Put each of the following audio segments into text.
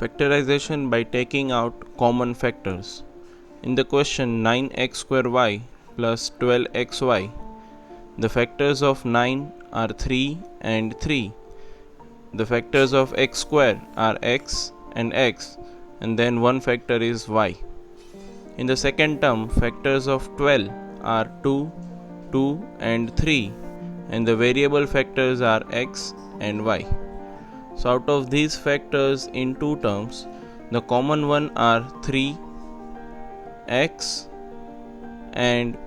Factorization by taking out common factors. In the question 9x square y plus 12xy, the factors of 9 are 3 and 3. The factors of x square are x, and then one factor is y. In the second term, factors of 12 are 2, 2 and 3, and the variable factors are x and y. So out of these factors in two terms, the common one are 3, x and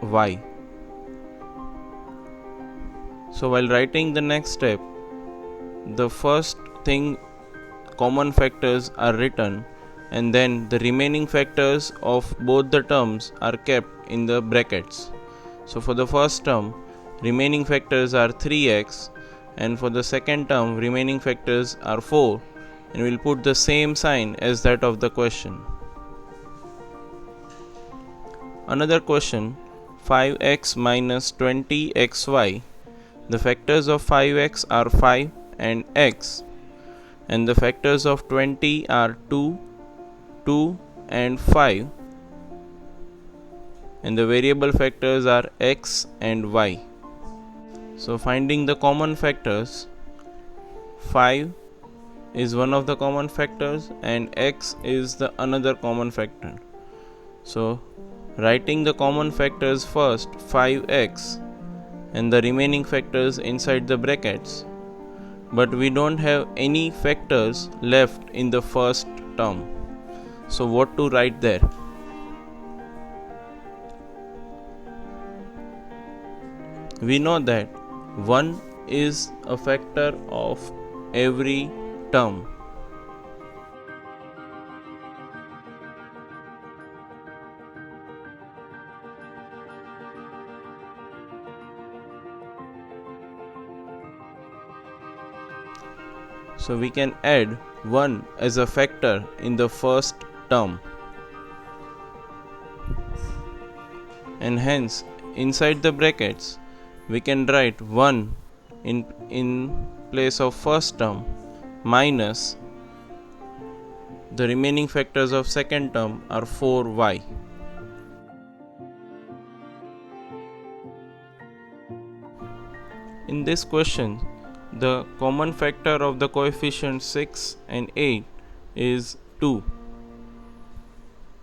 y. So while writing the next step, the first thing common factors are written, and then the remaining factors of both the terms are kept in the brackets. So for the first term, remaining factors are 3x, and for the second term, remaining factors are 4, and we'll put the same sign as that of the question. Another question, 5x minus 20xy. The factors of 5x are 5 and x, and the factors of 20 are 2, 2 and 5, and the variable factors are x and y. So finding the common factors, 5 is one of the common factors and x is the another common factor. So writing the common factors first, 5x, and the remaining factors inside the brackets, but we don't have any factors left in the first term. So what to write there? We know that 1 is a factor of every term. So we can add 1 as a factor in the first term, and hence inside the brackets we can write 1 in place of first term minus the remaining factors of second term are 4y. In this question, the common factor of the coefficient 6 and 8 is 2,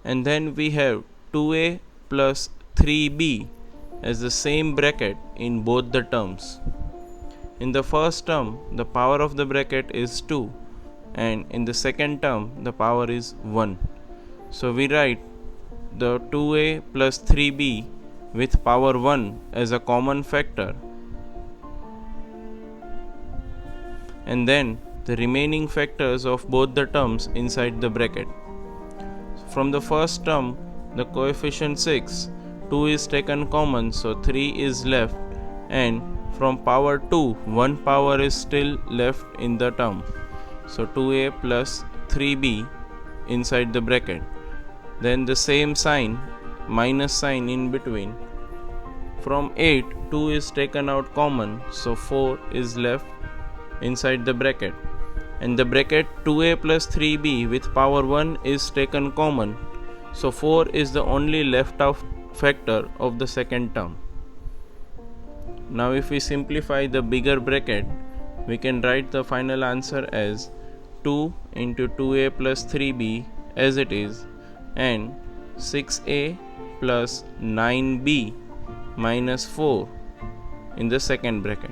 and then we have 2a plus 3b as the same bracket in both the terms. In the first term, the power of the bracket is 2, and in the second term, the power is 1. So we write the 2a plus 3b with power 1 as a common factor, and then the remaining factors of both the terms inside the bracket. From the first term, the coefficient 6, 2 is taken common, so 3 is left, and from power 2, 1 power is still left in the term. So 2a plus 3b inside the bracket. Then the same sign, minus sign in between. From 8, 2 is taken out common, so 4 is left inside the bracket, and the bracket 2a plus 3b with power 1 is taken common, so 4 is the only left out factor of the second term. Now if we simplify the bigger bracket, we can write the final answer as 2 into 2a plus 3b as it is, and 6a plus 9b minus 4 in the second bracket.